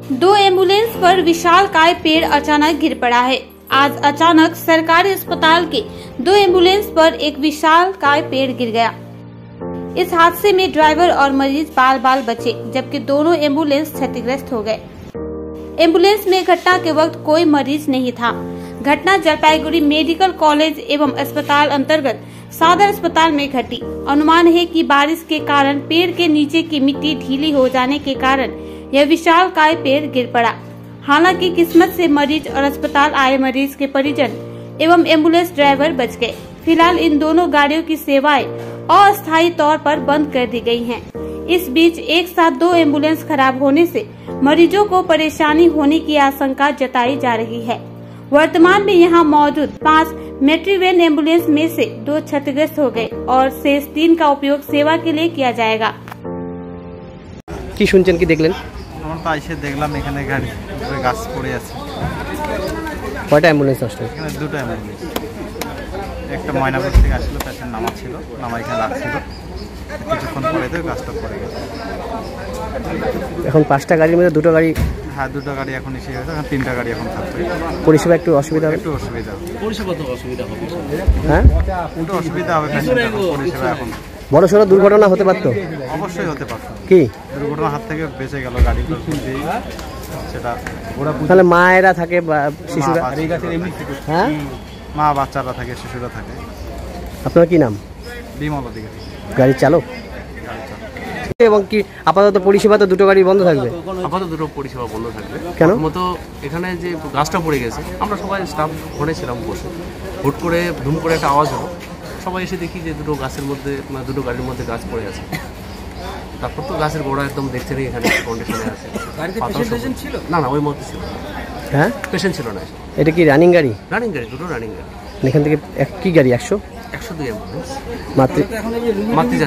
दो एम्बुलेंस पर विशालकाय पेड़ अचानक गिर पड़ा है। आज अचानक सरकारी अस्पताल के दो एम्बुलेंस पर एक विशालकाय पेड़ गिर गया। इस हादसे में ड्राइवर और मरीज बाल बाल बचे, जबकि दोनों एम्बुलेंस क्षतिग्रस्त हो गए। एम्बुलेंस में घटना के वक्त कोई मरीज नहीं था। घटना जलपाईगुड़ी मेडिकल कॉलेज एवं अस्पताल अंतर्गत सदर अस्पताल में घटी। अनुमान है कि बारिश के कारण पेड़ के नीचे की मिट्टी ढीली हो जाने के कारण यह विशालकाय पेड़ गिर पड़ा। हालांकि किस्मत से मरीज और अस्पताल आए मरीज के परिजन एवं एम्बुलेंस ड्राइवर बच गए। फिलहाल इन दोनों गाड़ियों की सेवाएं अस्थायी तौर पर बंद कर दी गई हैं। इस बीच एक साथ दो एम्बुलेंस खराब होने से मरीजों को परेशानी होने की आशंका जताई जा रही है। वर्तमान में यहां मौजूद 5 मेट्रीवैन एम्बुलेंस में से 2 क्षतिग्रस्त हो गए और शेष 3 का उपयोग सेवा के लिए किया जाएगा। কি শুনছেন কি দেখলেন? আমরা তো এসে দেখলাম এখানে গাড়ি উপরে গাছ পড়ে আছে। কয়টা অ্যাম্বুলেন্স আসলো? এখানে দুটো অ্যাম্বুলেন্স, একটা ময়নাপুর থেকে আসলো, পেশেন্ট নামা ছিল, নামা এখানে রাখছিল, কিছুক্ষণ পরে তো গাছটা পড়ে গেছে। এখন 5টা গাড়ির মধ্যে দুটো গাড়ি, হ্যাঁ দুটো গাড়ি এখন এসে গেছে, এখন 3টা গাড়ি এখন থাকবে। পরিষেবা একটু অসুবিধা হবে, একটু অসুবিধা হবে। পরিষেবা তো অসুবিধা হবে, হ্যাঁ একটু অসুবিধা হবে, পরিষেবা এখন বড় সড়ো দুর্ঘটনা হতে পারতো, অবশ্যই হতে পারতো। কি দুর্ঘটনার হাত থেকে বেঁচে গেল গাড়িগুলো, সেটা তাহলে মায়েরা থাকে বা শিশুরা, হ্যাঁ মা বাচ্চারা থাকে, শিশুরা থাকে। আপনার কি নাম? বিমল অধিকারী, গাড়ির চালক। এবং কি আপাতত পরিষেবা তো দুটো গাড়ি বন্ধ থাকবে? আপাতত দুটো পরিষেবা বন্ধ থাকবে। কেন? মতো এখানে যে গাছটা পড়ে গেছে, আমরা সবাই স্টাফ ঘরে ছিলাম বসে, হুট করে ধুম করে একটা আওয়াজ হলো, সবাই এসে দেখি যে দুটো গাছের মধ্যে, দুটো গাড়ির মধ্যে গাছ পড়ে আছে। তারপর তো গাছের গোড়া একদম দেখছেন এখানে কন্ডিশনে আছে। না না, ওই মধ্যে ছিল, হ্যাঁ পেশেন্ট ছিল না। এটা কি রানিং গাড়ি? রানিং গাড়ি, দুটো রানিং গাড়ি। এখান থেকে কি গাড়ি? 102 102 অ্যাম্বুলেন্স মাতৃ